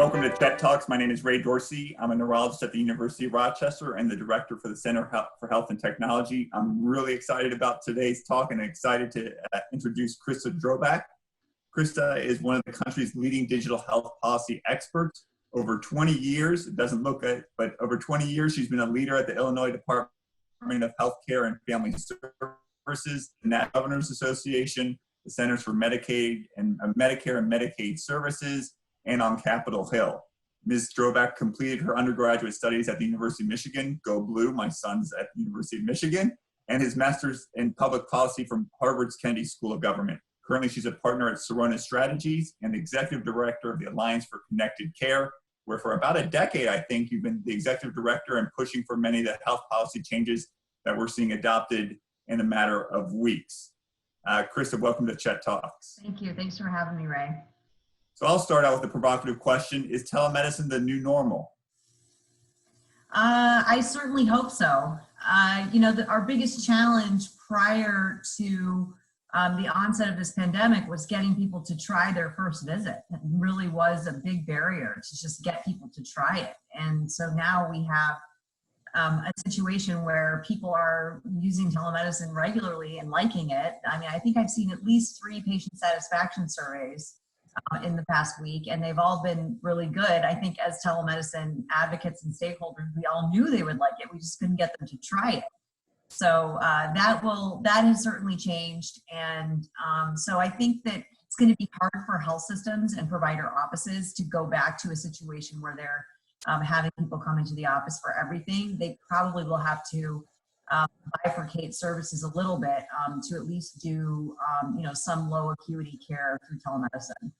Welcome to Chet Talks. My name is Ray Dorsey. I'm a neurologist at the University of Rochester and the director for the Center for Health and Technology. I'm really excited about today's talk and excited to introduce Krista Drobac. Krista is one of the country's leading digital health policy experts. Over 20 years, it doesn't look it, but over 20 years, she's been a leader at the Illinois Department of Healthcare and Family Services, the National Governors Association, the Centers for Medicare and Medicaid Services, and on Capitol Hill. Ms. Drobac completed her undergraduate studies at the University of Michigan, go Blue, my son's at the University of Michigan, and his master's in public policy from Harvard's Kennedy School of Government. Currently, she's a partner at Sorona Strategies and the executive director of the Alliance for Connected Care, where for about a decade, I think, you've been the executive director and pushing for many of the health policy changes that we're seeing adopted in a matter of weeks. Krista, welcome to Chet Talks. Thank you. Thanks for having me, Ray. So I'll start out with a provocative question. Is telemedicine the new normal? I certainly hope so. Our biggest challenge prior to the onset of this pandemic was getting people to try their first visit. It really was a big barrier to just get people to try it. And so now we have a situation where people are using telemedicine regularly and liking it. I mean, I think I've seen at least 3 patient satisfaction surveys in the past week, and they've all been really good. I think as telemedicine advocates and stakeholders, we all knew they would like it. We just couldn't get them to try it. So that has certainly changed. And so I think that it's going to be hard for health systems and provider offices to go back to a situation where they're having people come into the office for everything. They probably will have to bifurcate services a little bit to at least do some low acuity care through telemedicine.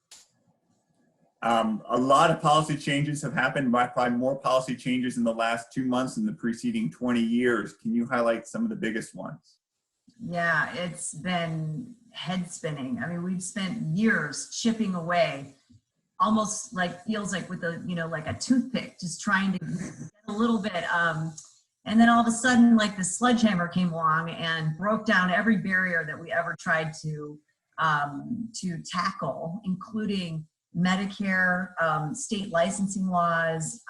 A lot of policy changes have happened, probably more policy changes in the last 2 months than the preceding 20 years. Can you highlight some of the biggest ones? Yeah, it's been head spinning. I mean, we've spent years chipping away, almost feels like with like a toothpick, just trying to get a little bit. And then all of a sudden, like the sledgehammer came along and broke down every barrier that we ever tried to tackle, including Medicare, state licensing laws,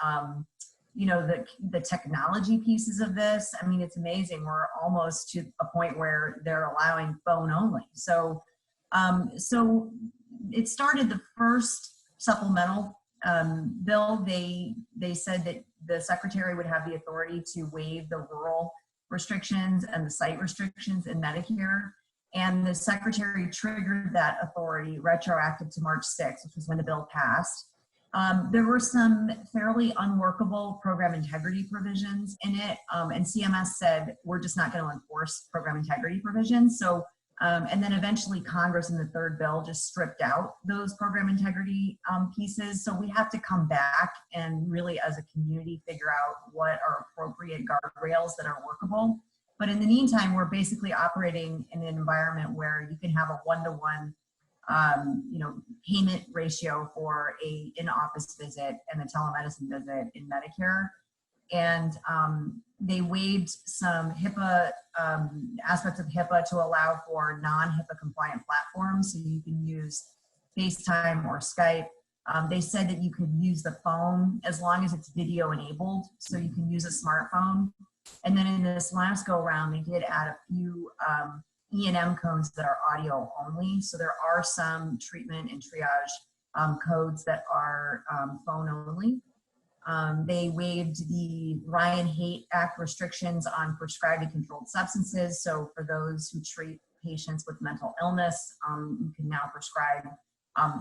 the technology pieces of this. I mean, it's amazing. We're almost to a point where they're allowing phone only. So it started the first supplemental bill. They said that the secretary would have the authority to waive the rural restrictions and the site restrictions in Medicare. And the secretary triggered that authority retroactive to March 6th, which was when the bill passed. There were some fairly unworkable program integrity provisions in it. And CMS said, we're just not going to enforce program integrity provisions. So, and then eventually Congress in the third bill just stripped out those program integrity pieces. So we have to come back and really as a community figure out what are appropriate guardrails that are workable. But in the meantime, we're basically operating in an environment where you can have a 1-to-1 payment ratio for a in-office visit and a telemedicine visit in Medicare. And they waived some HIPAA aspects of HIPAA to allow for non-HIPAA compliant platforms. So you can use FaceTime or Skype. They said that you could use the phone as long as it's video enabled. So you can use a smartphone. And then in this last go around, they did add a few E&M codes that are audio only. So there are some treatment and triage codes that are phone only. They waived the Ryan-Haight Act restrictions on prescribed and controlled substances. So for those who treat patients with mental illness, you can now prescribe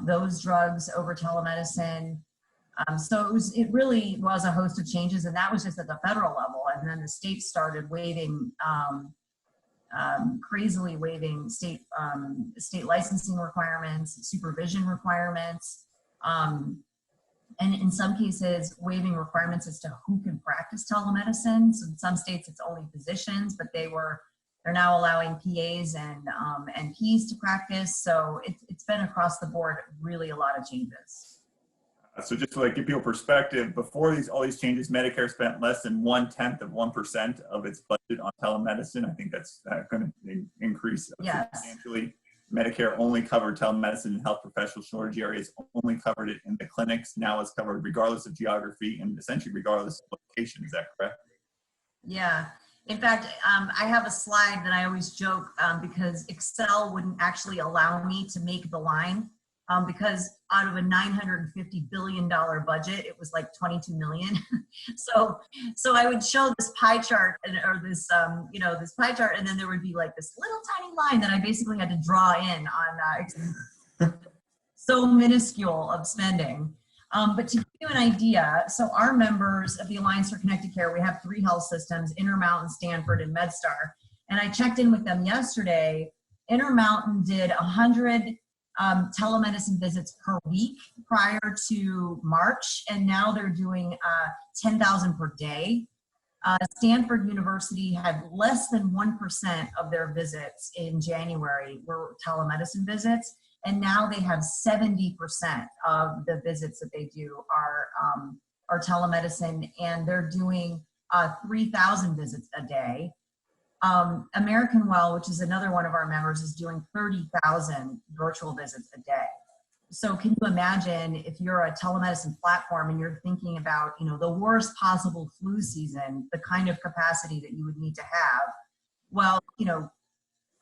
those drugs over telemedicine. So it really was a host of changes, and that was just at the federal level. And then the states started waiving, crazily waiving state licensing requirements, supervision requirements, and in some cases waiving requirements as to who can practice telemedicine. So in some states it's only physicians, but they're now allowing PAs and NPs to practice. So it's been across the board really a lot of changes. So just to give people perspective, before all these changes, Medicare spent less than 0.1% of its budget on telemedicine. I think that's going to increase substantially. Medicare only covered telemedicine in health professional shortage areas, only covered it in the clinics. Now it's covered regardless of geography and essentially regardless of location. Is that correct? Yeah. In fact, I have a slide that I always joke because Excel wouldn't actually allow me to make the line because out of a $950 billion budget, it was like 22 million. so I would show this pie chart or this, this pie chart, and then there would be like this little tiny line that I basically had to draw in on so minuscule of spending. But to give you an idea, so our members of the Alliance for Connected Care, we have 3 health systems, Intermountain, Stanford, and MedStar. And I checked in with them yesterday. Intermountain did 100 telemedicine visits per week prior to March, and now they're doing 10,000 per day. Stanford University had less than 1% of their visits in January were telemedicine visits. And now they have 70% of the visits that they do are telemedicine, and they're doing 3,000 visits a day. American Well, which is another one of our members, is doing 30,000 virtual visits a day. So can you imagine if you're a telemedicine platform and you're thinking about, the worst possible flu season, the kind of capacity that you would need to have? Well,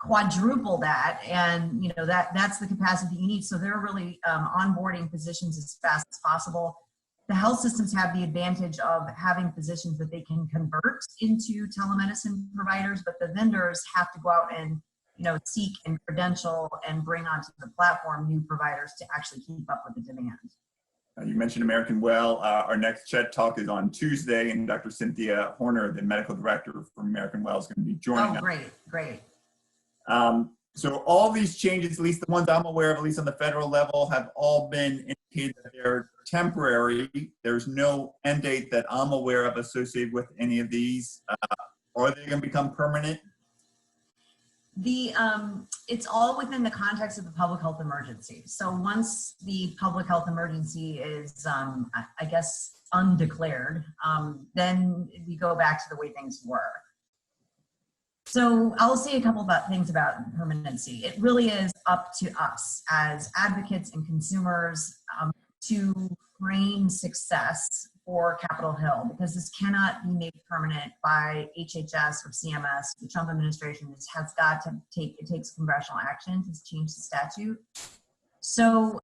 quadruple that, and that's the capacity you need. So they're really onboarding physicians as fast as possible. The health systems have the advantage of having physicians that they can convert into telemedicine providers, but the vendors have to go out and seek and credential and bring onto the platform new providers to actually keep up with the demand. You mentioned American Well. Our next CHED talk is on Tuesday, and Dr. Cynthia Horner, the medical director from American Well, is going to be joining us. Great. So all these changes, at least the ones I'm aware of, at least on the federal level, have all been indicated that they're temporary. There's no end date that I'm aware of associated with any of these. Are they going to become permanent? It's all within the context of the public health emergency. So once the public health emergency is, I guess, undeclared, then we go back to the way things were. So I'll say a couple of things about permanency. It really is up to us as advocates and consumers to frame success for Capitol Hill, because this cannot be made permanent by HHS or CMS. The Trump administration has got to it takes congressional action to change the statute. So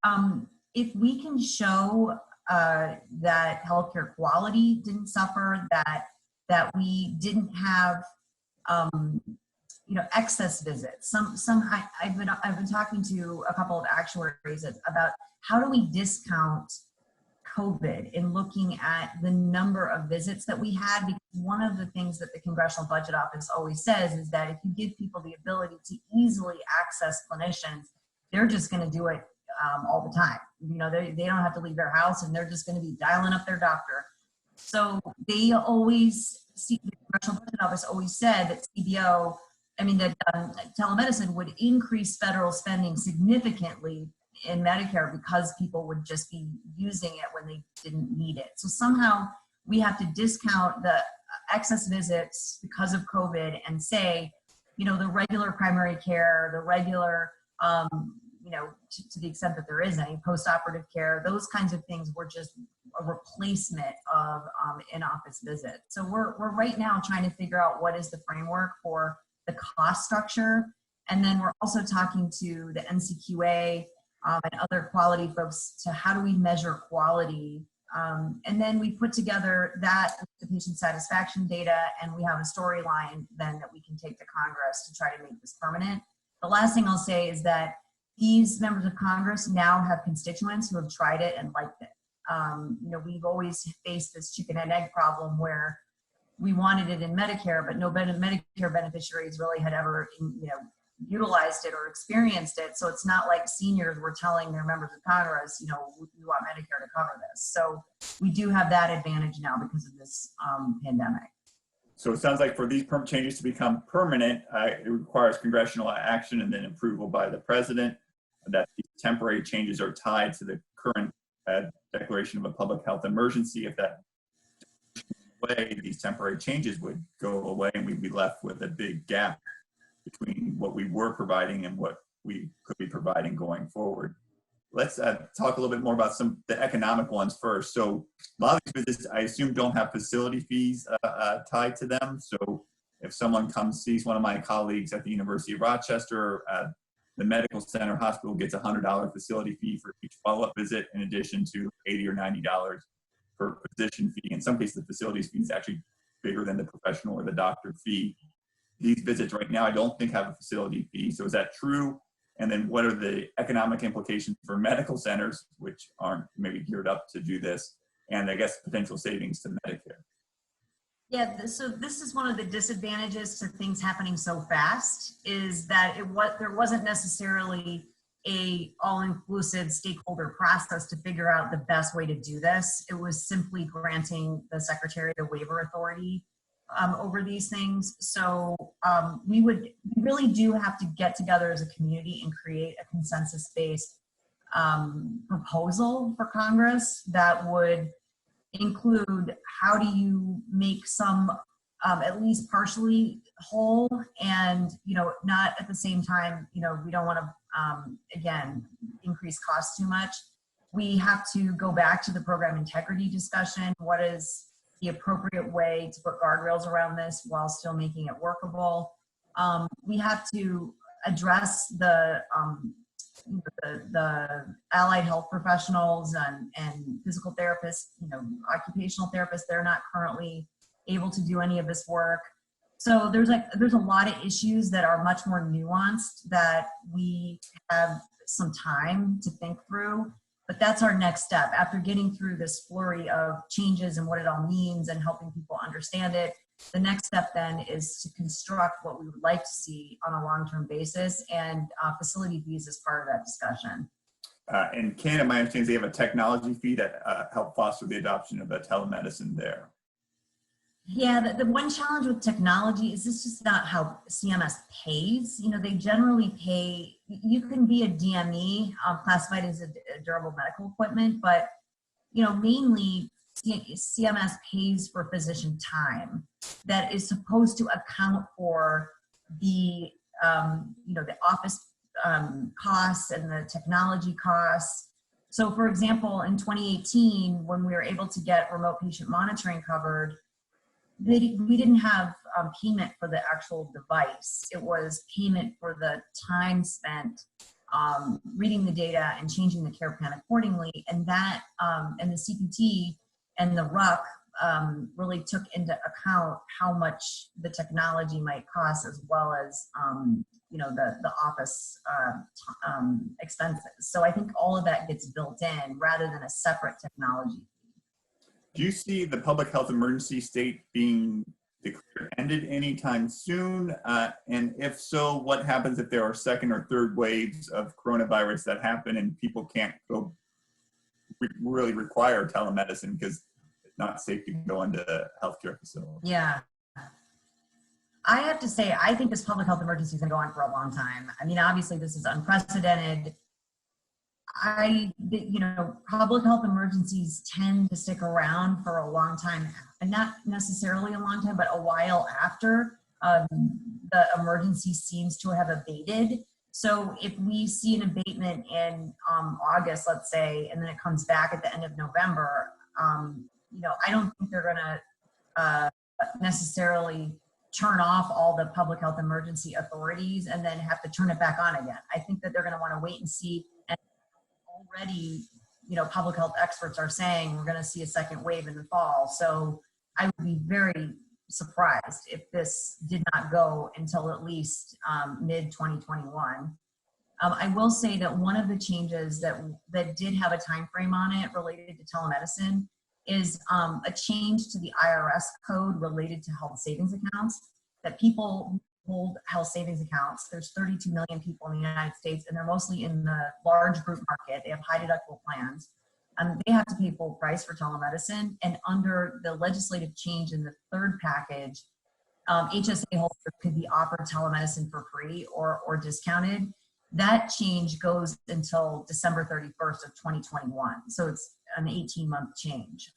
if we can show that healthcare quality didn't suffer, that we didn't have excess visits. I've been talking to a couple of actuaries about how do we discount COVID in looking at the number of visits that we had, because one of the things that the Congressional Budget Office always says is that if you give people the ability to easily access clinicians, they're just going to do it all the time. They don't have to leave their house, and they're just going to be dialing up their doctor. So they always the Congressional Budget Office always said that telemedicine would increase federal spending significantly in Medicare because people would just be using it when they didn't need it. So somehow we have to discount the excess visits because of COVID and say, the regular primary care, the regular, to the extent that there is any post-operative care, those kinds of things were just a replacement of in-office visits. So we're right now trying to figure out what is the framework for the cost structure. And then we're also talking to the NCQA and other quality folks to how do we measure quality. And then we put together that the patient satisfaction data, and we have a storyline then that we can take to Congress to try to make this permanent. The last thing I'll say is that these members of Congress now have constituents who have tried it and liked it. We've always faced this chicken and egg problem where we wanted it in Medicare, but no Medicare beneficiaries really had ever, utilized it or experienced it. So it's not like seniors were telling their members of Congress, we want Medicare to cover this. So we do have that advantage now because of this pandemic. So it sounds like for these changes to become permanent, it requires congressional action and then approval by the president. That these temporary changes are tied to the current declaration of a public health emergency. If that way, these temporary changes would go away, and we'd be left with a big gap between what we were providing and what we could be providing going forward. Let's talk a little bit more about some of the economic ones first. So a lot of these visits, I assume, don't have facility fees tied to them. So if someone comes, sees one of my colleagues at the University of Rochester, the medical center hospital gets a $100 facility fee for each follow-up visit, in addition to $80 or $90 per physician fee. In some cases, the facilities fee is actually bigger than the professional or the doctor fee. These visits right now, I don't think have a facility fee. So is that true? And then what are the economic implications for medical centers, which aren't maybe geared up to do this, and I guess potential savings to Medicare? Yeah, so this is one of the disadvantages to things happening so fast, is that there wasn't necessarily a all-inclusive stakeholder process to figure out the best way to do this. It was simply granting the secretary the waiver authority over these things. So we really do have to get together as a community and create a consensus-based proposal for Congress that would include how do you make some at least partially whole, and not at the same time, we don't want to again increase costs too much. We have to go back to the program integrity discussion. What is the appropriate way to put guardrails around this while still making it workable? We have to address the allied health professionals and physical therapists, occupational therapists. They're not currently able to do any of this work. So there's a lot of issues that are much more nuanced that we have some time to think through. But that's our next step. After getting through this flurry of changes and what it all means and helping people understand it, the next step then is to construct what we would like to see on a long-term basis, and facility fees is part of that discussion. In Canada, my understanding is they have a technology fee that help foster the adoption of the telemedicine there. Yeah, the one challenge with technology is this is not how CMS pays. They generally pay, you can be a DME classified as a durable medical equipment, but mainly CMS pays for physician time that is supposed to account for the the office costs and the technology costs. So for example, in 2018, when we were able to get remote patient monitoring covered, we didn't have payment for the actual device. It was payment for the time spent reading the data and changing the care plan accordingly. And that, and the CPT and the RUC really took into account how much the technology might cost, as well as the office expenses. So I think all of that gets built in rather than a separate technology. Do you see the public health emergency state being declared ended anytime soon? And if so, what happens if there are second or third waves of coronavirus that happen and people can't go really require telemedicine because it's not safe to go into healthcare facilities? Yeah. I have to say, I think this public health emergency is going to go on for a long time. I mean, obviously this is unprecedented. Public health emergencies tend to stick around for a long time, and not necessarily a long time, but a while after the emergency seems to have abated. So if we see an abatement in August, let's say, and then it comes back at the end of November, I don't think they're going to necessarily turn off all the public health emergency authorities and then have to turn it back on again. I think that they're going to want to wait and see. And already, public health experts are saying we're going to see a second wave in the fall. So I would be very surprised if this did not go until at least mid-2021. I will say that one of the changes that did have a time frame on it related to telemedicine is a change to the IRS code related to health savings accounts, that people hold health savings accounts. There's 32 million people in the United States, and they're mostly in the large group market. They have high deductible plans. They have to pay full price for telemedicine. And under the legislative change in the third package, HSA holders could be offered telemedicine for free or discounted. That change goes until December 31st of 2021. So it's an 18-month change.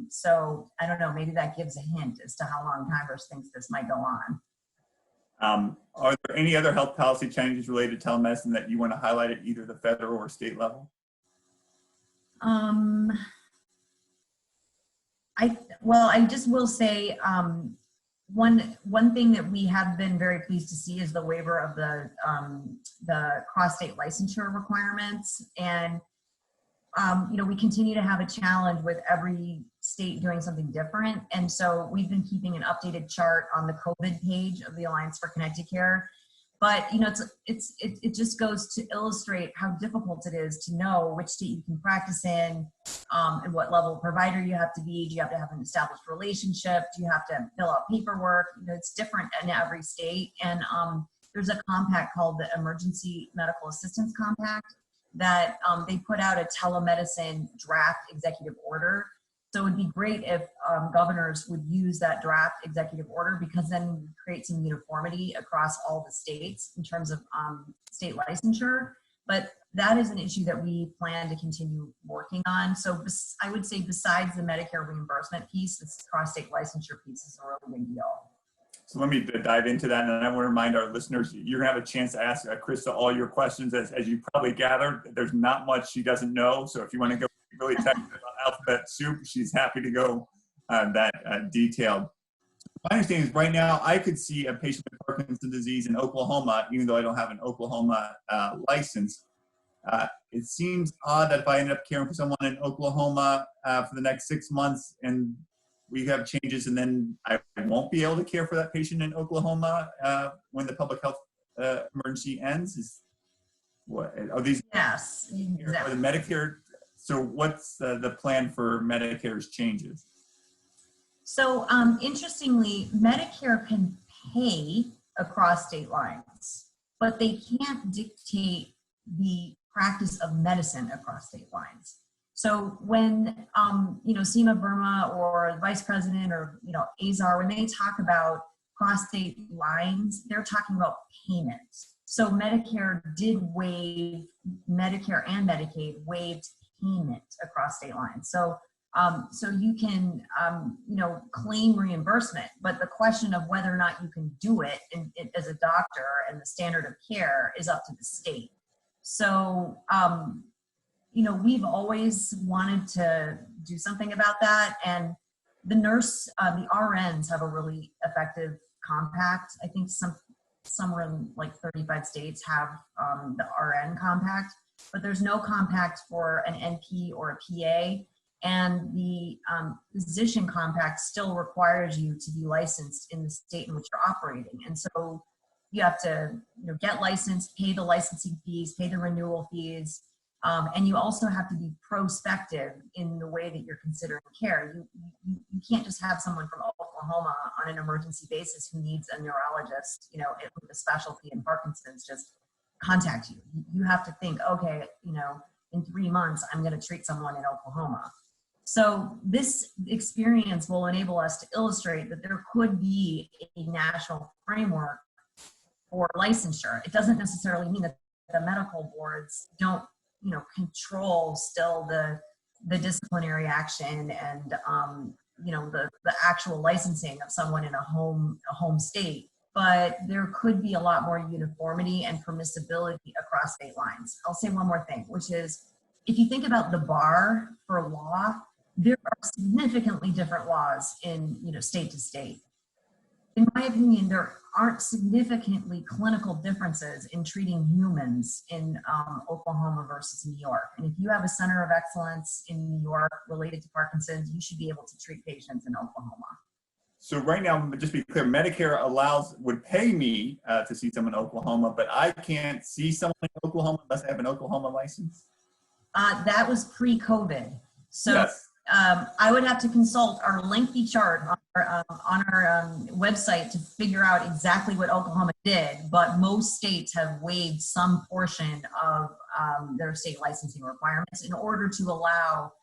So I don't know, maybe that gives a hint as to how long Congress thinks this might go on. Are there any other health policy changes related to telemedicine that you want to highlight at either the federal or state level? I just will say one thing that we have been very pleased to see is the waiver of the cross-state licensure requirements. And we continue to have a challenge with every state doing something different. And so we've been keeping an updated chart on the COVID page of the Alliance for Connected Care. But it just goes to illustrate how difficult it is to know which state you can practice in, and what level of provider you have to be. Do you have to have an established relationship? Do you have to fill out paperwork? It's different in every state. And there's a compact called the Emergency Medical Assistance Compact that they put out a telemedicine draft executive order. So it'd be great if governors would use that draft executive order, because then we create some uniformity across all the states in terms of state licensure. But that is an issue that we plan to continue working on. So I would say besides the Medicare reimbursement piece, this cross-state licensure piece is a really big deal. So let me dive into that, and I want to remind our listeners, you're going to have a chance to ask Krista all your questions. As you probably gathered, there's not much she doesn't know. So if you want to go really technical about alphabet soup, she's happy to go that detailed. My understanding is right now I could see a patient with Parkinson's disease in Oklahoma, even though I don't have an Oklahoma license. It seems odd that if I end up caring for someone in Oklahoma for the next 6 months and we have changes, and then I won't be able to care for that patient in Oklahoma when the public health emergency ends. Are these? Yes, exactly. Are the Medicare? So what's the plan for Medicare's changes? So interestingly, Medicare can pay across state lines, but they can't dictate the practice of medicine across state lines. So when, Seema Verma or the vice president or, Azar, when they talk about cross-state lines, they're talking about payments. So Medicare and Medicaid waived payment across state lines. So you can, claim reimbursement, but the question of whether or not you can do it as a doctor and the standard of care is up to the state. So, we've always wanted to do something about that. And the RNs have a really effective compact. I think somewhere in like 35 states have the RN compact, but there's no compact for an NP or a PA. And the physician compact still requires you to be licensed in the state in which you're operating. And so you have to get licensed, pay the licensing fees, pay the renewal fees, and you also have to be prospective in the way that you're considering care. You can't just have someone from Oklahoma on an emergency basis who needs a neurologist, with a specialty in Parkinson's, just contact you. You have to think, okay, in 3 months, I'm going to treat someone in Oklahoma. So this experience will enable us to illustrate that there could be a national framework for licensure. It doesn't necessarily mean that the medical boards don't, control still the disciplinary action and, the actual licensing of someone in a home state. But there could be a lot more uniformity and permissibility across state lines. I'll say one more thing, which is, if you think about the bar for law, there are significantly different laws in, state to state. In my opinion, there aren't significantly clinical differences in treating humans in Oklahoma versus New York. And if you have a center of excellence in New York related to Parkinson's, you should be able to treat patients in Oklahoma. So right now, just be clear, Medicare would pay me to see someone in Oklahoma, but I can't see someone in Oklahoma unless I have an Oklahoma license? That was pre-COVID. So yes. I would have to consult our lengthy chart on our website to figure out exactly what Oklahoma did, but most states have waived some portion of their state licensing requirements in order to allow,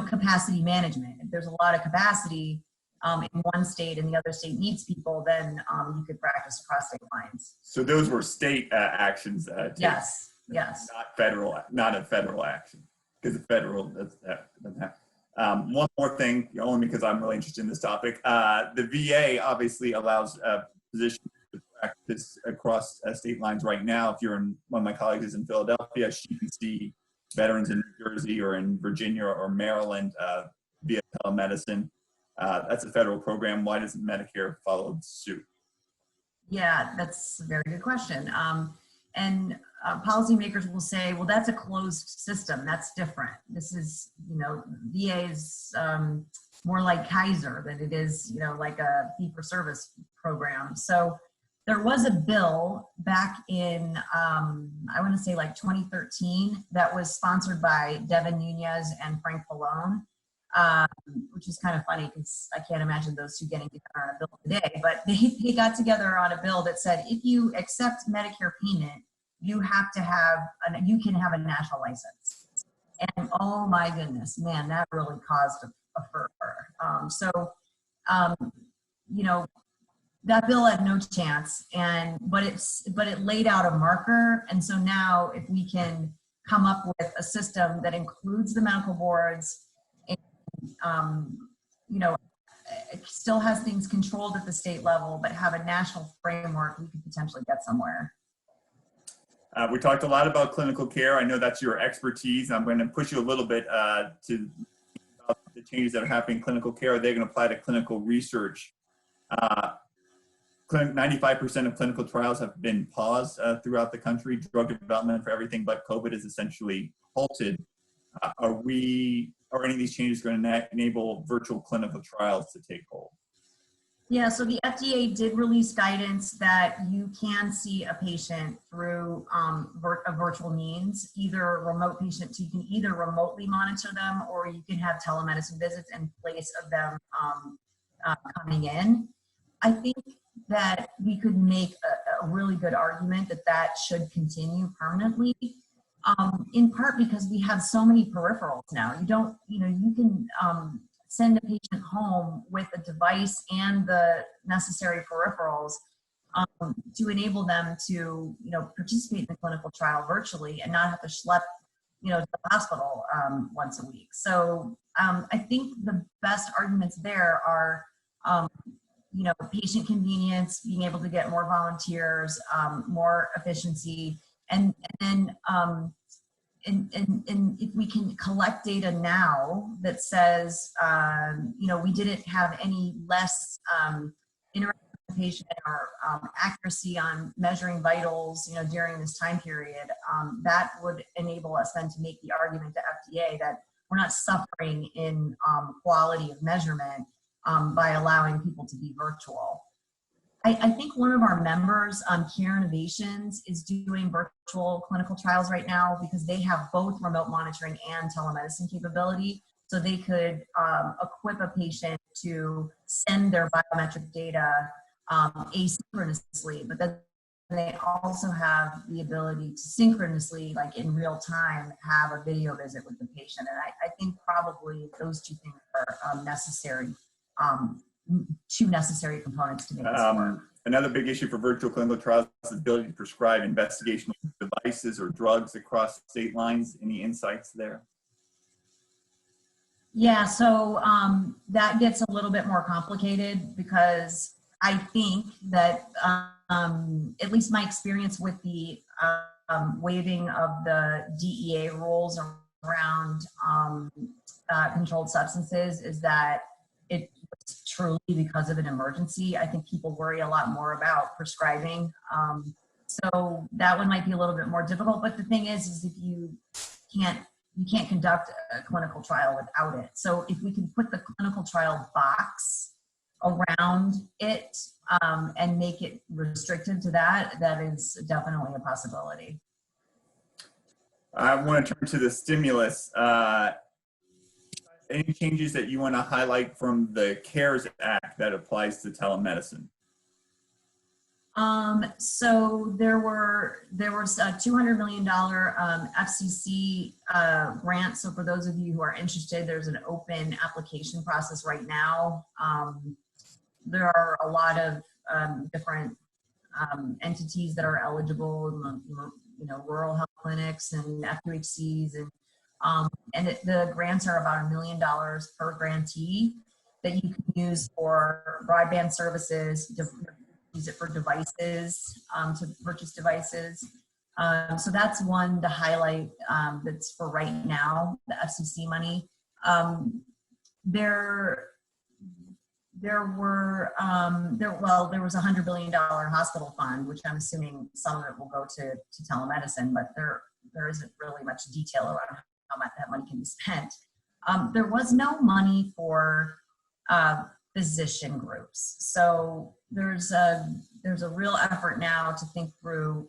capacity management. If there's a lot of capacity in one state and the other state needs people, then you could practice across state lines. So those were state actions. Yes. Not a federal action. Because the federal doesn't happen. One more thing, only because I'm really interested in this topic. The VA obviously allows physicians to this across state lines right now. If you're in, one of my colleagues is in Philadelphia, she can see veterans in New Jersey or in Virginia or Maryland via telemedicine. That's a federal program. Why doesn't Medicare follow suit? Yeah, that's a very good question. And policymakers will say, well, that's a closed system. That's different. This is, VA is more like Kaiser than it is, like a fee-for-service program. So there was a bill back in, I want to say like 2013, that was sponsored by Devin Nunes and Frank Pallone, which is kind of funny because I can't imagine those two getting together on a bill today. But they got together on a bill that said if you accept Medicare payment, you have to have you can have a national license. And oh my goodness, man, that really caused a furor. That bill had no chance, but it laid out a marker. And so now if we can come up with a system that includes the medical boards, and, it still has things controlled at the state level, but have a national framework, we could potentially get somewhere. We talked a lot about clinical care. I know that's your expertise. I'm going to push you a little bit to the changes that are happening in clinical care. They're going to apply to clinical research. 95% of clinical trials have been paused throughout the country. Drug development for everything but COVID is essentially halted. Are any of these changes going to enable virtual clinical trials to take hold? Yeah, so the FDA did release guidance that you can see a patient through a virtual means, either remote patient, so you can either remotely monitor them or you can have telemedicine visits in place of them coming in. I think that we could make a really good argument that should continue permanently, in part because we have so many peripherals now. You can send a patient home with a device and the necessary peripherals to enable them to, participate in the clinical trial virtually and not have to schlep, to the hospital once a week. So I think the best arguments there are, patient convenience, being able to get more volunteers, more efficiency, and then and if we can collect data now that says, we didn't have any less interaction with the patient or accuracy on measuring vitals, during this time period, that would enable us then to make the argument to FDA that we're not suffering in quality of measurement by allowing people to be virtual. I think one of our members, Care Innovations, is doing virtual clinical trials right now because they have both remote monitoring and telemedicine capability. So they could equip a patient to send their biometric data asynchronously, but then they also have the ability to synchronously, like in real time, have a video visit with the patient. And I think probably those two things are necessary. Two necessary components to make this work. Another big issue for virtual clinical trials is the ability to prescribe investigational devices or drugs across state lines. Any insights there? Yeah, so that gets a little bit more complicated because I think that at least my experience with the waiving of the DEA rules around controlled substances is that it was truly because of an emergency. I think people worry a lot more about prescribing. So that one might be a little bit more difficult, but the thing is if you can't conduct a clinical trial without it. So if we can put the clinical trial box around it and make it restricted to that, that is definitely a possibility. I want to turn to the stimulus. Any changes that you want to highlight from the CARES Act that applies to telemedicine? So there was a $200 million FCC grant. So for those of you who are interested, there's an open application process right now. There are a lot of different entities that are eligible, rural health clinics and FQHCs, and the grants are about $1 million per grantee that you can use for broadband services, use it for devices, to purchase devices. So that's one to highlight, that's for right now, the FCC money. There was a $100 billion hospital fund, which I'm assuming some of it will go to telemedicine, but there isn't really much detail around how much that money can be spent. There was no money for physician groups. So there's a real effort now to think through.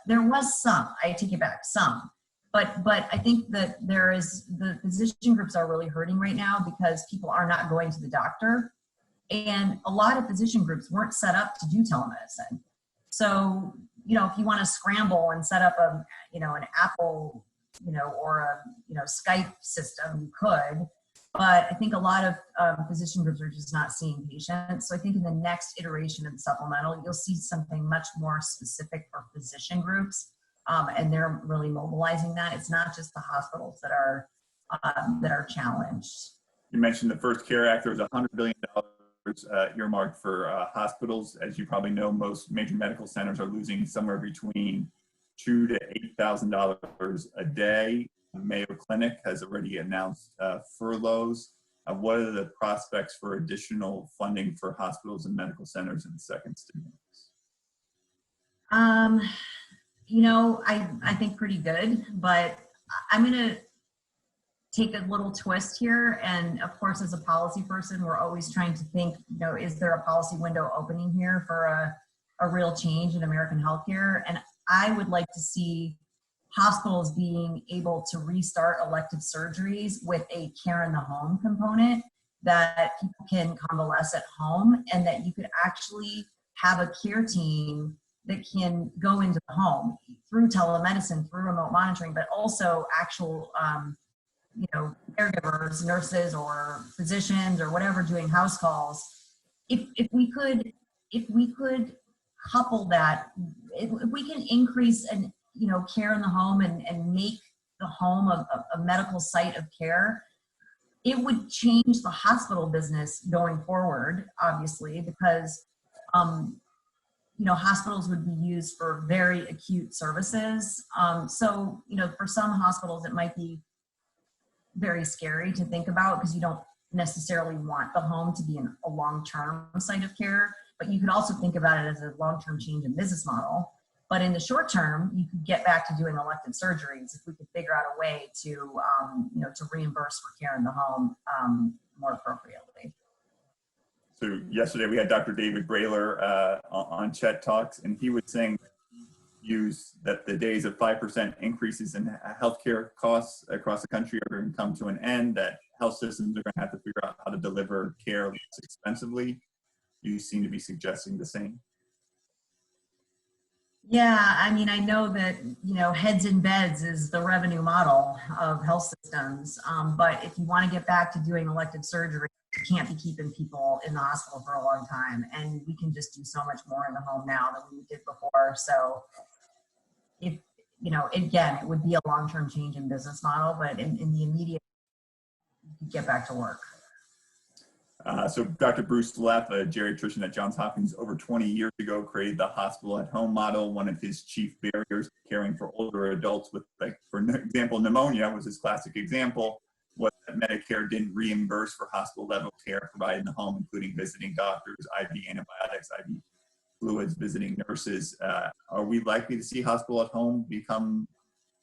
There was some, I take it back, some, but I think that the physician groups are really hurting right now because people are not going to the doctor, and a lot of physician groups weren't set up to do telemedicine. So, if you want to scramble and set up an Apple, or a, Skype system, you could. But I think a lot of physician groups are just not seeing patients. So I think in the next iteration of the supplemental, you'll see something much more specific for physician groups, and they're really mobilizing that. It's not just the hospitals that are challenged. You mentioned the First CARE Act. There was $100 billion earmarked for hospitals. As you probably know, most major medical centers are losing somewhere between $2,000 to $8,000 a day. Mayo Clinic has already announced furloughs. What are the prospects for additional funding for hospitals and medical centers in the second stimulus? I think pretty good, but I'm going to take a little twist here. And of course, as a policy person, we're always trying to think, is there a policy window opening here for a real change in American healthcare? And I would like to see hospitals being able to restart elective surgeries with a care in the home component, that people can convalesce at home, and that you could actually have a care team that can go into the home through telemedicine, through remote monitoring, but also actual, caregivers, nurses or physicians or whatever doing house calls. If we could couple that, if we can increase care in the home and make the home a medical site of care, it would change the hospital business going forward, obviously, because hospitals would be used for very acute services. So for some hospitals, it might be very scary to think about because you don't necessarily want the home to be a long-term site of care, but you could also think about it as a long-term change in business model. But in the short term, you could get back to doing elective surgeries if we could figure out a way to reimburse for care in the home more appropriately. So yesterday we had Dr. David Brailer on Chet Talks, and he was saying that the days of 5% increases in healthcare costs across the country are going to come to an end, that health systems are going to have to figure out how to deliver care less expensively. You seem to be suggesting the same. Yeah, I mean, I know that, heads in beds is the revenue model of health systems, but if you want to get back to doing elective surgery, you can't be keeping people in the hospital for a long time, and we can just do so much more in the home now than we did before. So if, again, it would be a long-term change in business model, but in the immediate, you could get back to work. So Dr. Bruce Leff, a geriatrician at Johns Hopkins, over 20 years ago created the hospital at home model. One of his chief barriers to caring for older adults with, for example, pneumonia was his classic example, was that Medicare didn't reimburse for hospital level care provided in the home, including visiting doctors, IV antibiotics, IV fluids, visiting nurses. Are we likely to see hospital at home become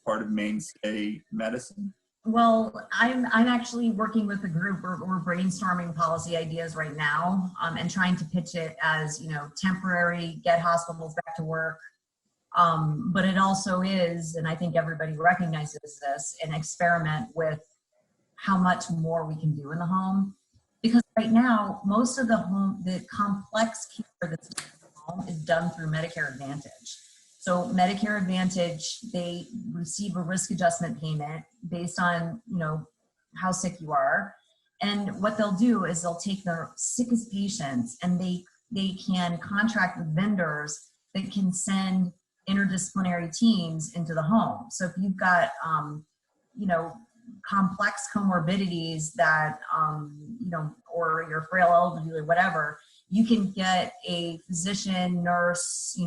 part of mainstay medicine? Well, I'm actually working with a group. We're brainstorming policy ideas right now, and trying to pitch it as, temporary, get hospitals back to work. But it also is, and I think everybody recognizes this, an experiment with how much more we can do in the home. Because right now, most of the complex care that's done in the home is done through Medicare Advantage. So Medicare Advantage, they receive a risk adjustment payment based on, how sick you are. And what they'll do is they'll take their sickest patients and they can contract with vendors that can send interdisciplinary teams into the home. So if you've got, complex comorbidities that, or you're frail elderly or whatever, you can get a physician, nurse,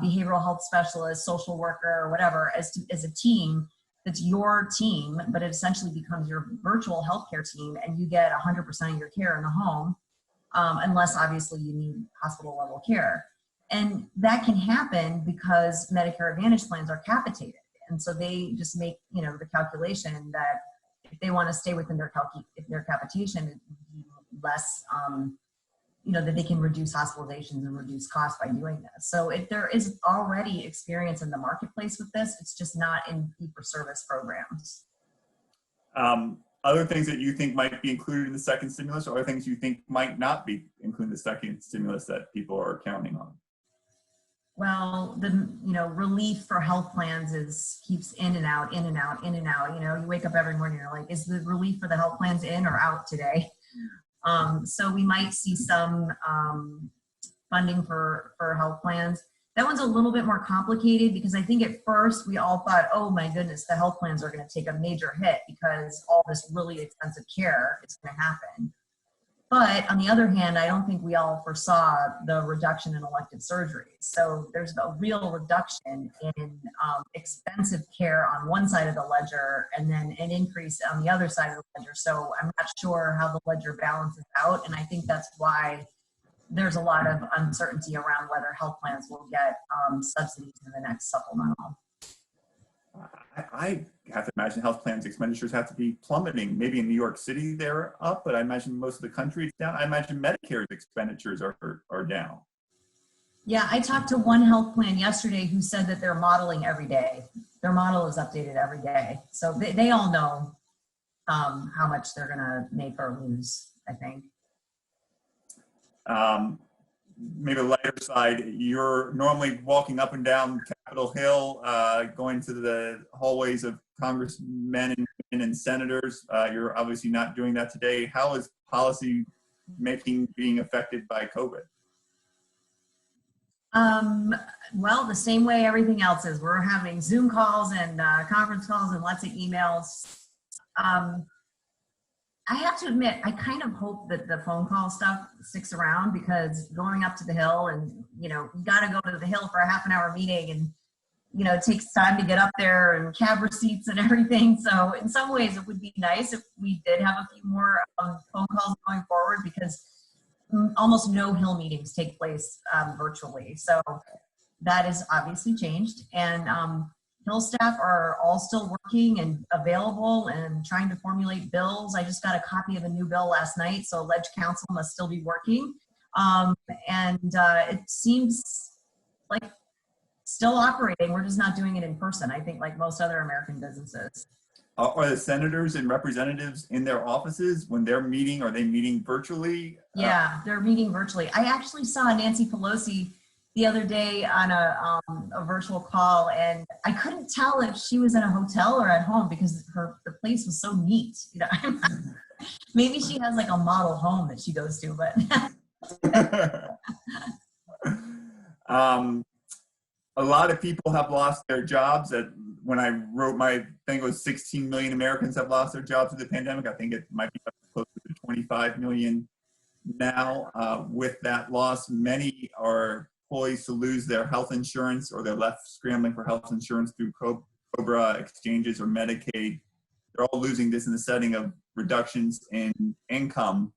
behavioral health specialist, social worker, or whatever, as a team. That's your team, but it essentially becomes your virtual healthcare team, and you get 100% of your care in the home, unless obviously you need hospital level care. And that can happen because Medicare Advantage plans are capitated. And so they just make, the calculation that if they want to stay within their capitation, it would be less, that they can reduce hospitalizations and reduce costs by doing this. So if there is already experience in the marketplace with this, it's just not in fee-for-service programs. Other things that you think might be included in the second stimulus, or other things you think might not be included in the second stimulus that people are counting on? Well, the relief for health plans keeps in and out, in and out, in and out. You wake up every morning, you're like, is the relief for the health plans in or out today? So we might see some funding for health plans. That one's a little bit more complicated because I think at first we all thought, oh my goodness, the health plans are going to take a major hit because all this really expensive care is going to happen. But on the other hand, I don't think we all foresaw the reduction in elective surgeries. So there's a real reduction in expensive care on one side of the ledger and then an increase on the other side of the ledger. So I'm not sure how the ledger balances out. And I think that's why there's a lot of uncertainty around whether health plans will get subsidies in the next supplemental. I have to imagine health plans expenditures have to be plummeting. Maybe in New York City they're up, but I imagine most of the country is down. I imagine Medicare's expenditures are down. Yeah, I talked to one health plan yesterday who said that they're modeling every day. Their model is updated every day. So they all know how much they're going to make or lose, I think. Maybe the lighter side, you're normally walking up and down Capitol Hill, going to the hallways of congressmen and senators. You're obviously not doing that today. How is policy making being affected by COVID? Well, the same way everything else is. We're having Zoom calls and conference calls and lots of emails. I have to admit, I kind of hope that the phone call stuff sticks around because going up to the Hill and, you got to go to the Hill for a half an hour meeting and, it takes time to get up there and cab receipts and everything. So in some ways it would be nice if we did have a few more phone calls going forward because almost no Hill meetings take place virtually. So that is obviously changed. And Hill staff are all still working and available and trying to formulate bills. I just got a copy of a new bill last night, so alleged counsel must still be working. It seems like still operating. We're just not doing it in person, I think, like most other American businesses. Are the senators and representatives in their offices when they're meeting? Are they meeting virtually? Yeah, they're meeting virtually. I actually saw Nancy Pelosi the other day on a virtual call, and I couldn't tell if she was in a hotel or at home because the place was so neat. Maybe she has like a model home that she goes to, but. A lot of people have lost their jobs. When I wrote my thing, it was 16 million Americans have lost their jobs through the pandemic. I think it might be closer to 25 million now. With that loss, many are poised to lose their health insurance, or they're left scrambling for health insurance through COBRA exchanges or Medicaid. They're all losing this in the setting of reductions in income.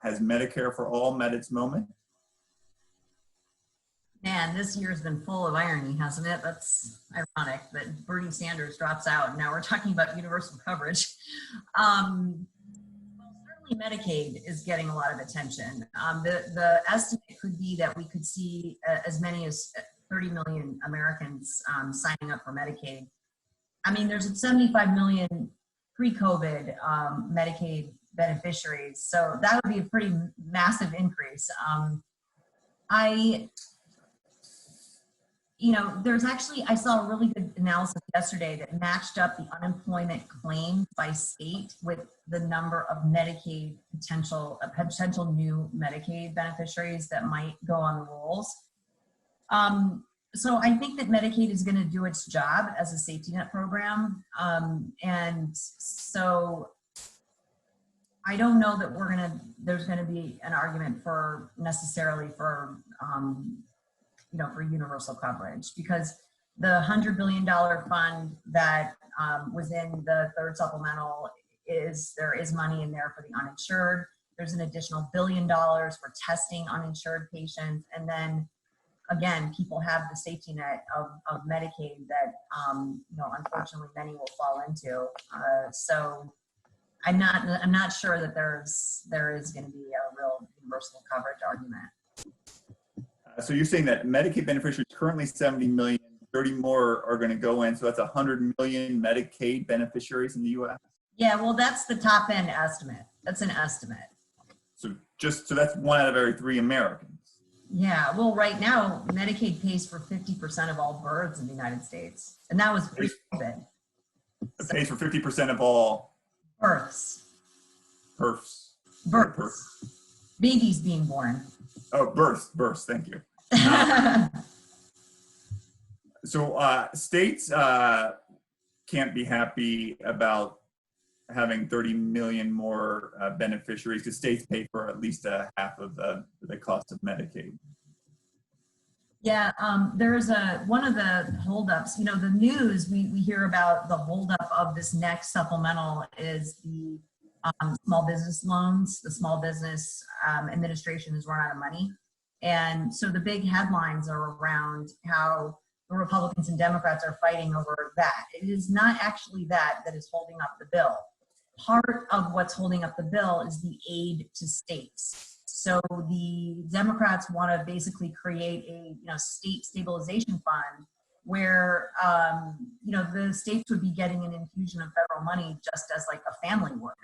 Has Medicare for All met its moment? Man, this year's been full of irony, hasn't it? That's ironic that Bernie Sanders drops out and now we're talking about universal coverage. Well, certainly Medicaid is getting a lot of attention. The estimate could be that we could see as many as 30 million Americans signing up for Medicaid. I mean, there's 75 million pre-COVID Medicaid beneficiaries, so that would be a pretty massive increase. I saw a really good analysis yesterday that matched up the unemployment claims by state with the number of Medicaid potential new Medicaid beneficiaries that might go on the rolls. So I think that Medicaid is going to do its job as a safety net program. And so I don't know that there's gonna be an argument for necessarily for, for universal coverage, because the $100 billion fund that was in the third supplemental there is money in there for the uninsured. There's an additional $1 billion for testing uninsured patients. And then again, people have the safety net of Medicaid that, unfortunately many will fall into. So I'm not sure that there is going to be a real universal coverage argument. So you're saying that Medicaid beneficiaries currently 70 million, 30 more are going to go in. So that's 100 million Medicaid beneficiaries in the U.S. Yeah, well, that's the top end estimate. That's an estimate. So that's 1 out of every 3 Americans. Yeah, well, right now, Medicaid pays for 50% of all births in the United States. And that was pre-COVID. It pays for 50% of all births. Births. Babies being born. Oh, births, thank you. So states can't be happy about having 30 million more beneficiaries, because states pay for at least half of the cost of Medicaid. Yeah, there's one of the holdups, the news, we hear about the holdup of this next supplemental is the small business loans. The Small Business Administration has run out of money. And so the big headlines are around how the Republicans and Democrats are fighting over that. It is not actually that is holding up the bill. Part of what's holding up the bill is the aid to states. So the Democrats want to basically create a state stabilization fund where the states would be getting an infusion of federal money just as like a family would,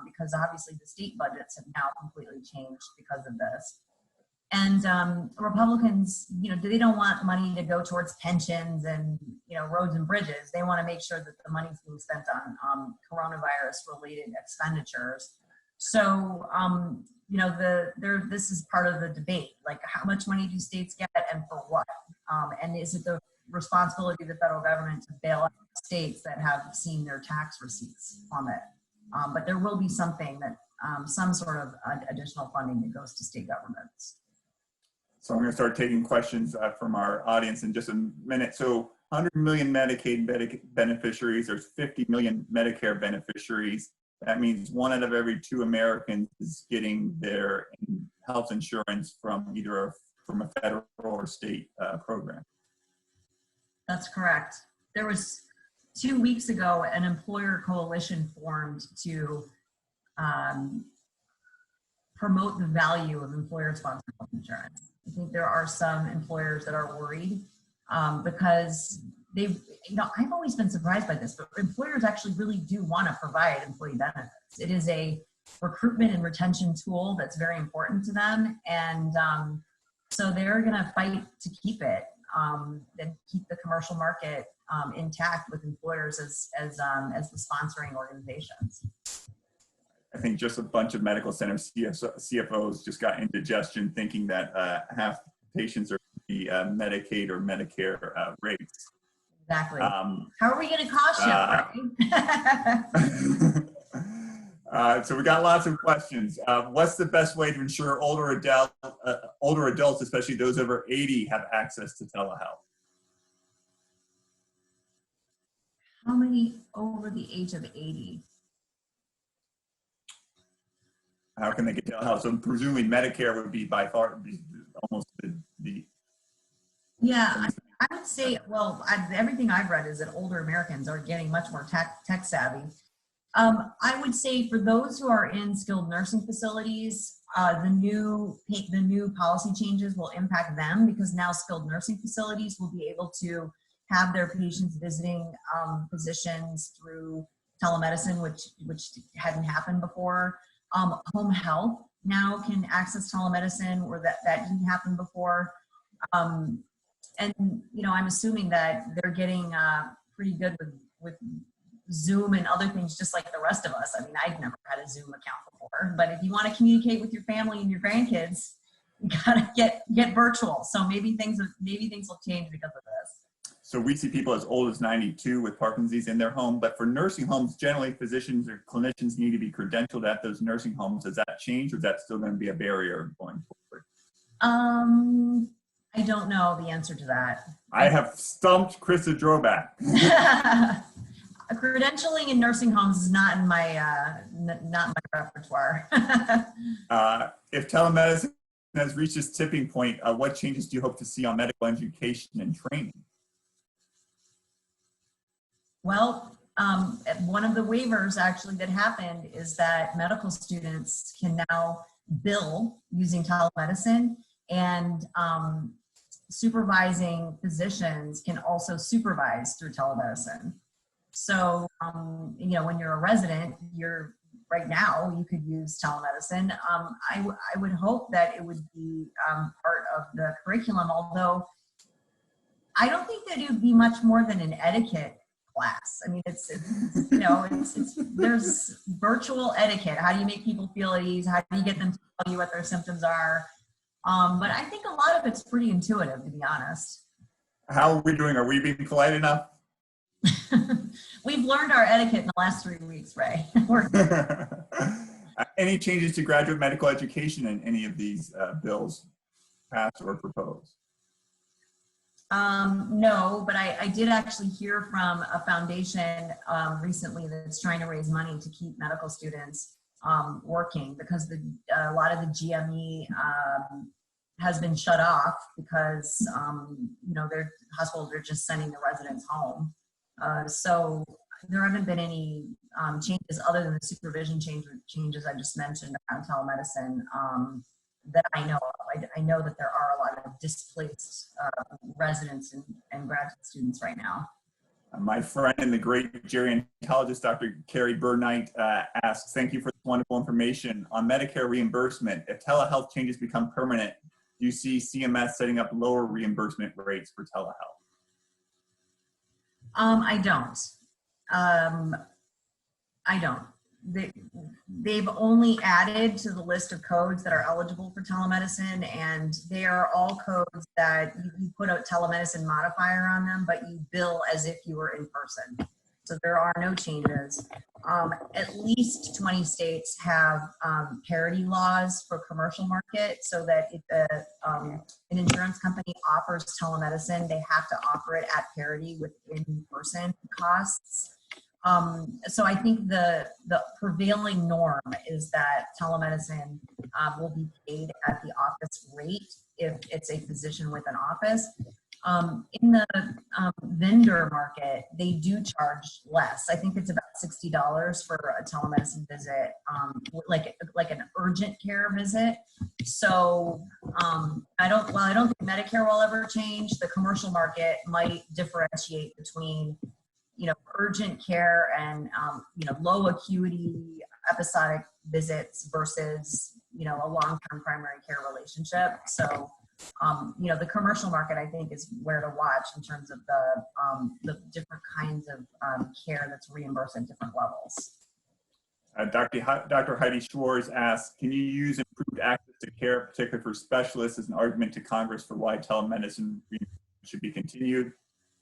because obviously the state budgets have now completely changed because of this. And Republicans, they don't want money to go towards pensions and roads and bridges. They want to make sure that the money's being spent on coronavirus-related expenditures. So this is part of the debate. Like, how much money do states get, and for what? And is it the responsibility of the federal government to bail out states that have seen their tax receipts plummet? But there will be something that some sort of additional funding that goes to state governments. So I'm going to start taking questions from our audience in just a minute. So 100 million Medicaid beneficiaries, there's 50 million Medicare beneficiaries. That means 1 out of every 2 Americans is getting their health insurance from either from a federal or state program. That's correct. There was 2 weeks ago an employer coalition formed to promote the value of employer-sponsored health insurance. I think there are some employers that are worried because I've always been surprised by this, but employers actually really do want to provide employee benefits. It is a recruitment and retention tool that's very important to them. And so they're going to fight to keep it and keep the commercial market intact with employers as the sponsoring organizations. I think just a bunch of medical center CFOs just got indigestion thinking that half patients are the Medicaid or Medicare rates. Exactly. How are we going to cost you? So we got lots of questions. What's the best way to ensure older adults, especially those over 80, have access to telehealth? How many over the age of 80? How can they get telehealth? So presumably Medicare would be by far almost the Yeah, I would say, well, everything I've read is that older Americans are getting much more tech savvy. I would say for those who are in skilled nursing facilities, the new policy changes will impact them, because now skilled nursing facilities will be able to have their patients visiting physicians through telemedicine, which hadn't happened before. Home health now can access telemedicine, or that didn't happen before. And I'm assuming that they're getting pretty good with Zoom and other things, just like the rest of us. I mean, I've never had a Zoom account before, but if you want to communicate with your family and your grandkids, you gotta get virtual. So maybe things will change because of this. So we see people as old as 92 with Parkinson's disease in their home, but for nursing homes, generally physicians or clinicians need to be credentialed at those nursing homes. Does that change, or is that still going to be a barrier going forward? I don't know the answer to that. I have stumped Krista Drobac. Credentialing in nursing homes is not in my not my repertoire. If telemedicine has reached this tipping point, what changes do you hope to see on medical education and training? Well, one of the waivers actually that happened is that medical students can now bill using telemedicine, and supervising physicians can also supervise through telemedicine. So, you know, when you're a resident, right now you could use telemedicine. I would hope that it would be part of the curriculum, although I don't think that it would be much more than an etiquette class. I mean, it's you know, there's virtual etiquette. How do you make people feel at ease? How do you get them to tell you what their symptoms are? But I think a lot of it's pretty intuitive, to be honest. How are we doing? Are we being polite enough? We've learned our etiquette in the last 3 weeks, Ray. Any changes to graduate medical education in any of these bills passed or proposed? No, but I did actually hear from a foundation recently that's trying to raise money to keep medical students working, because a lot of the GME has been shut off because you know, their hospitals are just sending the residents home. So there haven't been any changes other than the supervision changes I just mentioned around telemedicine that I know of. I know that there are a lot of displaced residents and graduate students right now. My friend and the great gerontologist, Dr. Carrie Burnite, asks, thank you for this wonderful information. On Medicare reimbursement, if telehealth changes become permanent, do you see CMS setting up lower reimbursement rates for telehealth? I don't. I don't. They've only added to the list of codes that are eligible for telemedicine, and they are all codes that you put a telemedicine modifier on them, but you bill as if you were in person. So there are no changes. At least 20 states have parity laws for commercial market, so that if an insurance company offers telemedicine, they have to offer it at parity with in-person costs. So I think the prevailing norm is that telemedicine will be paid at the office rate if it's a physician with an office. In the vendor market, they do charge less. I think it's about $60 for a telemedicine visit, like an urgent care visit. So I don't think Medicare will ever change. The commercial market might differentiate between, you know, urgent care and, you know, low acuity episodic visits versus, you know, a long-term primary care relationship. So, you know, the commercial market, I think, is where to watch in terms of the different kinds of care that's reimbursed at different levels. Dr. Heidi Schwartz asks, can you use improved access to care, particularly for specialists, as an argument to Congress for why telemedicine should be continued?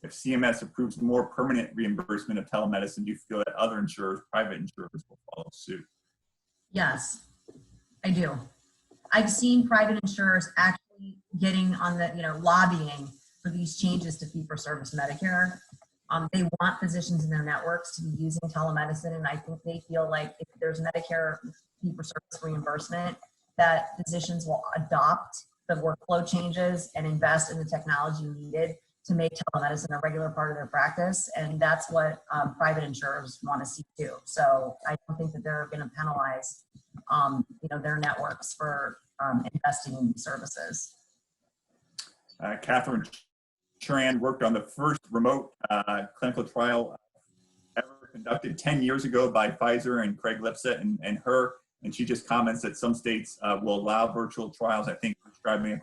If CMS approves more permanent reimbursement of telemedicine, do you feel that other insurers, private insurers, will follow suit? Yes, I do. I've seen private insurers actually getting on the, you know, lobbying for these changes to fee-for-service Medicare. They want physicians in their networks to be using telemedicine, and I think they feel like if there's Medicare fee-for-service reimbursement, that physicians will adopt the workflow changes and invest in the technology needed to make telemedicine a regular part of their practice, and that's what private insurers want to see too. So I don't think that they're going to penalize, you know, their networks for investing in these services. Catherine Tran worked on the first remote clinical trial ever conducted 10 years ago by Pfizer and Craig Lipset and she just comments that some states will allow virtual trials, I think prescribing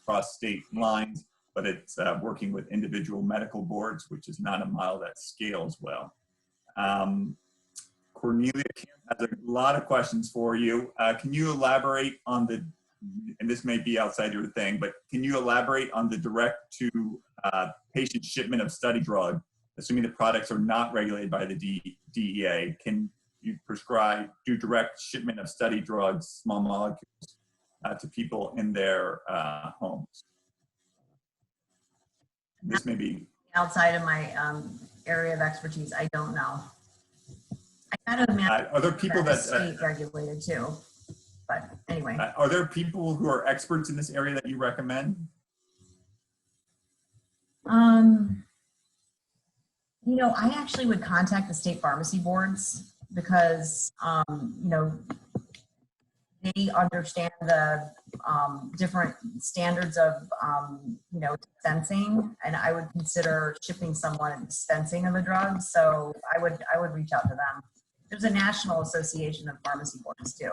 across state lines, but it's working with individual medical boards, which is not a model that scales well. Cornelia has a lot of questions for you. Can you elaborate on and this may be outside your thing, but can you elaborate on the direct to patient shipment of study drug, assuming the products are not regulated by the DEA? Can you do direct shipment of study drugs, small molecules, to people in their homes? This may be outside of my area of expertise. I don't know. I kind of imagine are there people that state regulated too, but anyway. Are there people who are experts in this area that you recommend? You know, I actually would contact the state pharmacy boards because, you know, they understand the different standards of, you know, dispensing, and I would consider shipping someone a dispensing of a drug. So I would reach out to them. There's a national association of pharmacy boards too.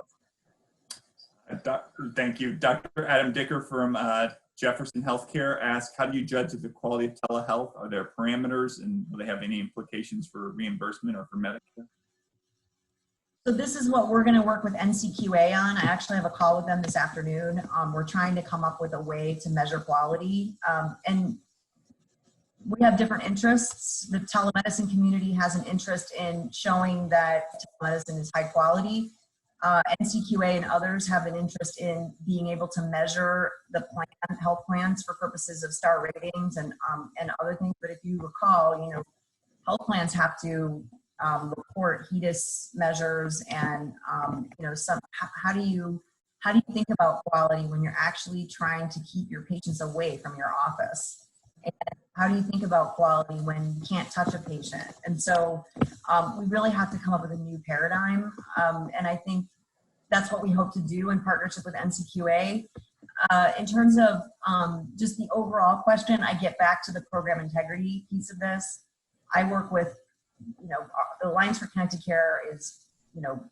Thank you. Dr. Adam Dicker from Jefferson Healthcare asked, how do you judge the quality of telehealth? Are there parameters, and will they have any implications for reimbursement or for Medicare? So this is what we're going to work with NCQA on. I actually have a call with them this afternoon. We're trying to come up with a way to measure quality. And we have different interests. The telemedicine community has an interest in showing that telemedicine is high quality. NCQA and others have an interest in being able to measure the health plans for purposes of star ratings and other things. But if you recall, you know, health plans have to report HEDIS measures and you know, how do you think about quality when you're actually trying to keep your patients away from your office? And how do you think about quality when you can't touch a patient? And so we really have to come up with a new paradigm. And I think that's what we hope to do in partnership with NCQA. In terms of just the overall question, I get back to the program integrity piece of this. I work with, you know, the Alliance for Connected Care is, you know,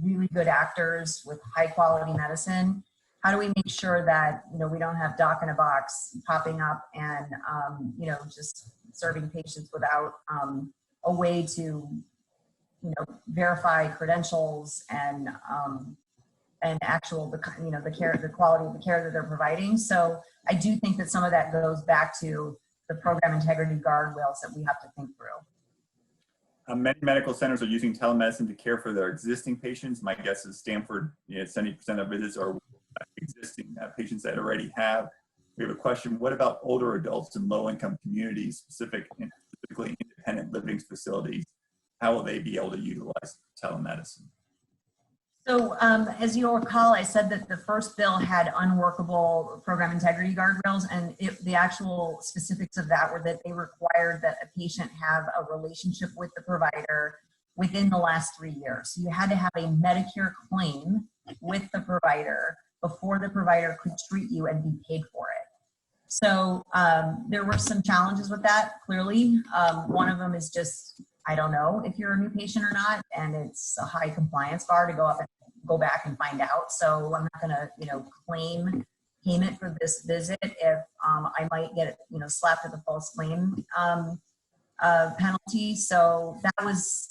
really good actors with high quality medicine. How do we make sure that, you know, we don't have doc in a box popping up and, you know, just serving patients without a way to, you know, verify credentials and actual, you know, the quality of the care that they're providing. So I do think that some of that goes back to the program integrity guardrails that we have to think through. Many medical centers are using telemedicine to care for their existing patients. My guess is Stanford, you know, 70% of visits are existing patients that already have. We have a question, what about older adults in low-income communities, specifically independent living facilities? How will they be able to utilize telemedicine? So as you'll recall, I said that the first bill had unworkable program integrity guardrails, and the actual specifics of that were that they required that a patient have a relationship with the provider within the last 3 years. So you had to have a Medicare claim with the provider before the provider could treat you and be paid for it. So there were some challenges with that, clearly. One of them is just, I don't know if you're a new patient or not, and it's a high compliance bar to go back and find out. So I'm not going to, you know, claim payment for this visit if I might get, you know, slapped with a false claim penalty. So that was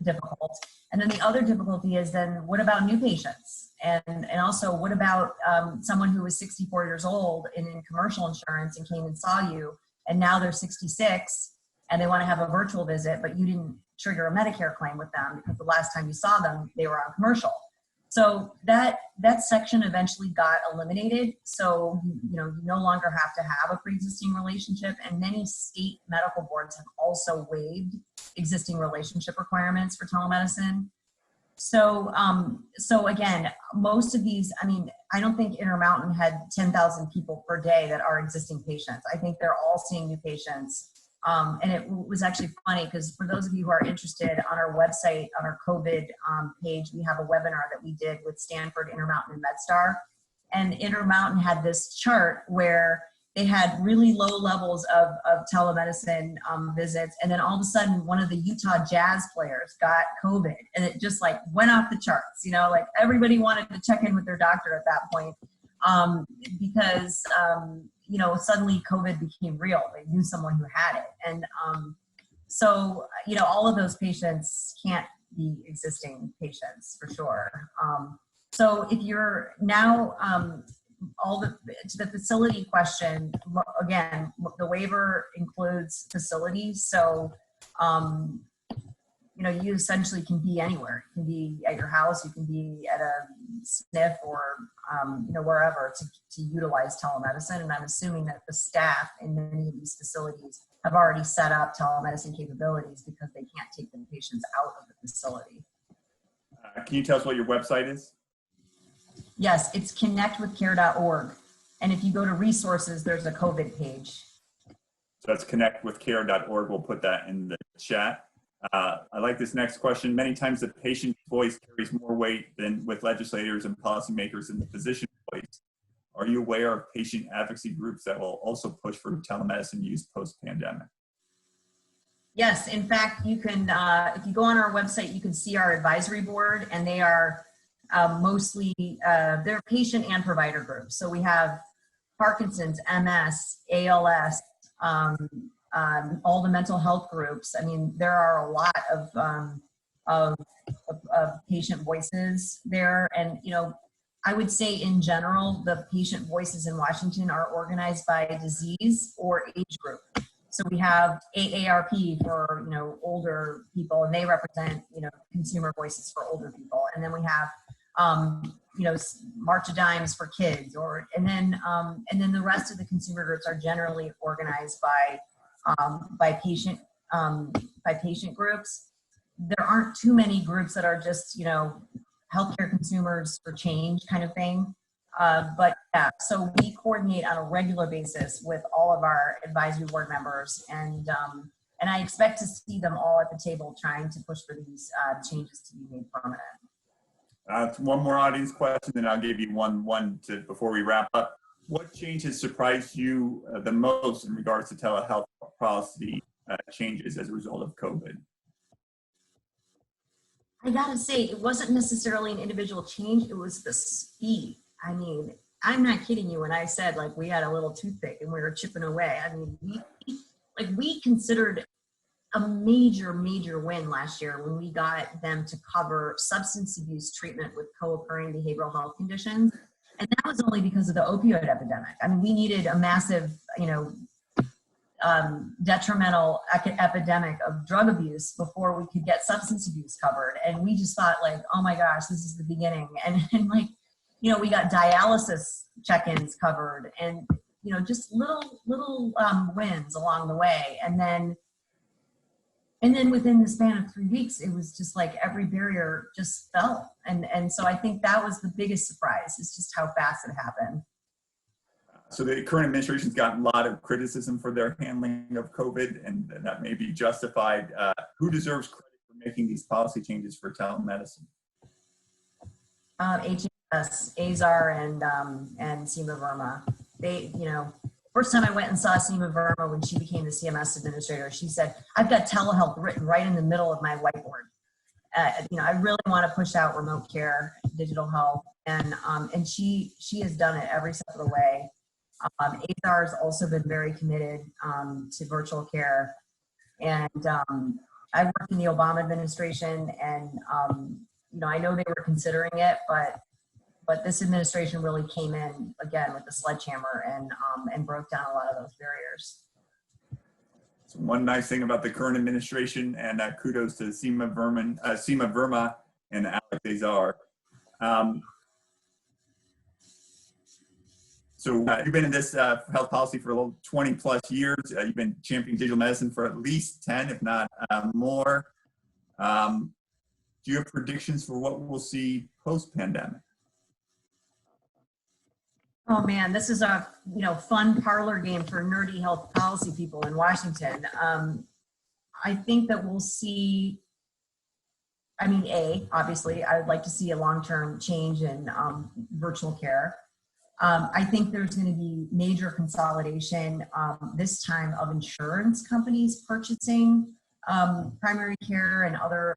difficult. And then the other difficulty is then what about new patients? And also what about someone who was 64 years old and in commercial insurance and came and saw you, and now they're 66 and they want to have a virtual visit, but you didn't trigger a Medicare claim with them because the last time you saw them, they were on commercial. So that section eventually got eliminated. So, you know, you no longer have to have a pre-existing relationship, and many state medical boards have also waived existing relationship requirements for telemedicine. So, so again, most of these, I mean, I don't think Intermountain had 10,000 people per day that are existing patients. I think they're all seeing new patients. And it was actually funny because for those of you who are interested, on our website, on our COVID page, we have a webinar that we did with Stanford, Intermountain, and MedStar. And Intermountain had this chart where they had really low levels of telemedicine visits. And then all of a sudden, one of the Utah Jazz players got COVID, and it just like went off the charts. You know, like everybody wanted to check in with their doctor at that point because you know, suddenly COVID became real. They knew someone who had it. And so, you know, all of those patients can't be existing patients for sure. So if you're now to the facility question, again, the waiver includes facilities. So, you know, you essentially can be anywhere. You can be at your house, you can be at a SNF or, you know, wherever to utilize telemedicine. And I'm assuming that the staff in many of these facilities have already set up telemedicine capabilities because they can't take the patients out of the facility. Can you tell us what your website is? Yes, it's connectwithcare.org. And if you go to resources, there's a COVID page. So that's connectwithcare.org. We'll put that in the chat. I like this next question. Many times the patient voice carries more weight than with legislators and policymakers in the physician voice. Are you aware of patient advocacy groups that will also push for telemedicine use post-pandemic? Yes, in fact, you can, if you go on our website, you can see our advisory board, and they are mostly, they're patient and provider groups. So we have Parkinson's, MS, ALS, all the mental health groups. I mean, there are a lot of patient voices there. And, you know, I would say in general, the patient voices in Washington are organized by disease or age group. So we have AARP for, you know, older people, and they represent, you know, consumer voices for older people. And then we have, you know, March of Dimes for kids, and then the rest of the consumer groups are generally organized by patient groups. There aren't too many groups that are just, you know, healthcare consumers for change kind of thing. But yeah, so we coordinate on a regular basis with all of our advisory board members, and I expect to see them all at the table trying to push for these changes to be made permanent. One more audience question, then I'll give you one before we wrap up. What change has surprised you the most in regards to telehealth policy changes as a result of COVID? I gotta say, it wasn't necessarily an individual change, it was the speed. I mean, I'm not kidding you when I said, like, we had a little toothpick and we were chipping away. I mean, we considered a major win last year when we got them to cover substance abuse treatment with co-occurring behavioral health conditions. And that was only because of the opioid epidemic. I mean, we needed a massive, you know, detrimental epidemic of drug abuse before we could get substance abuse covered. And we just thought, like, oh my gosh, this is the beginning. And like, you know, we got dialysis check-ins covered, and, you know, just little wins along the way. And then within the span of 3 weeks, it was just like every barrier just fell. And so I think that was the biggest surprise, is just how fast it happened. So the current administration's gotten a lot of criticism for their handling of COVID, and that may be justified. Who deserves credit for making these policy changes for telemedicine? HHS, Azar, and Seema Verma. They, you know, first time I went and saw Seema Verma when she became the CMS administrator, she said, "I've got telehealth written right in the middle of my whiteboard. You know, I really want to push out remote care, digital health," and she has done it every step of the way. Azar has also been very committed to virtual care, and I worked in the Obama administration, and you know, I know they were considering it, but this administration really came in again with the sledgehammer and broke down a lot of those barriers. So one nice thing about the current administration, and kudos to Seema Verma and Alex Azar. So you've been in this health policy for a little 20 plus years. You've been championing digital medicine for at least 10, if not more. Do you have predictions for what we'll see post-pandemic? Oh man, this is a, you know, fun parlor game for nerdy health policy people in Washington. I think that we'll see, I mean, obviously, I would like to see a long-term change in virtual care. I think there's going to be major consolidation this time of insurance companies purchasing primary care and other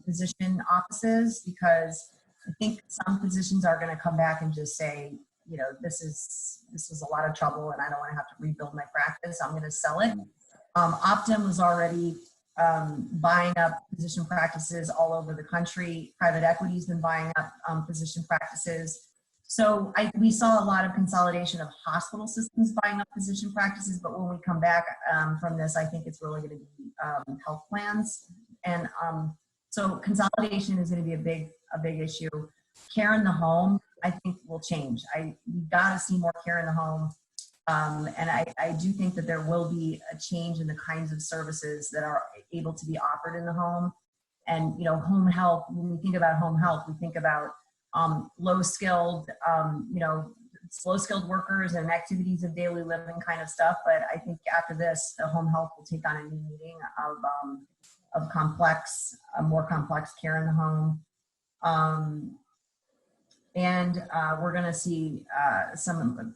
physician offices, because I think some physicians are going to come back and just say, you know, this is a lot of trouble and I don't want to have to rebuild my practice. I'm going to sell it. Optum was already buying up physician practices all over the country. Private equity's been buying up physician practices. So we saw a lot of consolidation of hospital systems buying up physician practices, but when we come back from this, I think it's really going to be health plans. And so consolidation is going to be a big issue. Care in the home, I think, will change. We've got to see more care in the home. And I do think that there will be a change in the kinds of services that are able to be offered in the home. And, you know, home health, when we think about home health, we think about low-skilled, low-skilled workers and activities of daily living kind of stuff. But I think after this, the home health will take on a new meaning of complex, more complex care in the home. We're going to see some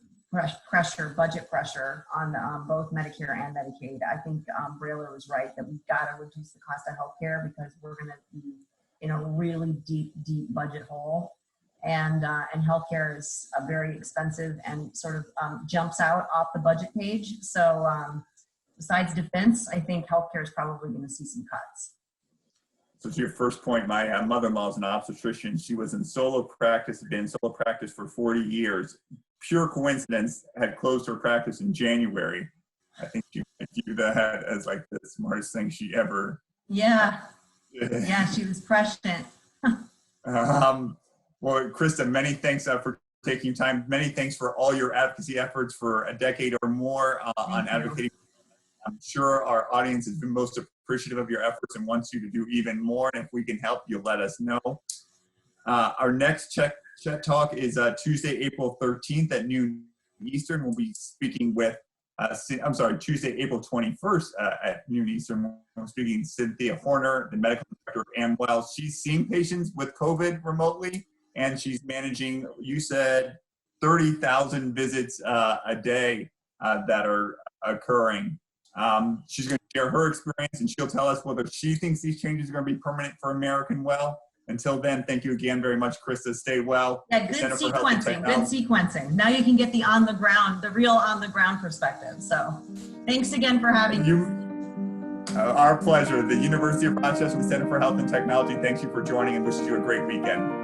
budget pressure on both Medicare and Medicaid. I think Brailer was right that we've got to reduce the cost of healthcare because we're going to be in a really deep budget hole. And healthcare is very expensive and sort of jumps out off the budget page. So besides defense, I think healthcare is probably going to see some cuts. So to your first point, my mother-in-law is an obstetrician. She was in solo practice, had been in solo practice for 40 years. Pure coincidence, had closed her practice in January. I think she viewed that as like the smartest thing she ever. Yeah. Yeah, she was prescient. Well, Krista, many thanks for taking time. Many thanks for all your advocacy efforts for a decade or more on advocating. I'm sure our audience has been most appreciative of your efforts and wants you to do even more. And if we can help you, let us know. Our next Chet Talk is Tuesday, April 13th at noon Eastern. We'll be speaking with, Tuesday, April 21st at noon Eastern. We're speaking with Cynthia Horner, the medical director of Amwell. She's seeing patients with COVID remotely, and she's managing, you said, 30,000 visits a day that are occurring. She's going to share her experience, and she'll tell us whether she thinks these changes are going to be permanent for American Well. Until then, thank you again very much, Krista. Stay well. Yeah, good sequencing. Now you can get the real on the ground perspective. So thanks again for having me. Our pleasure. The University of Rochester Center for Health and Technology thanks you for joining and wishes you a great weekend.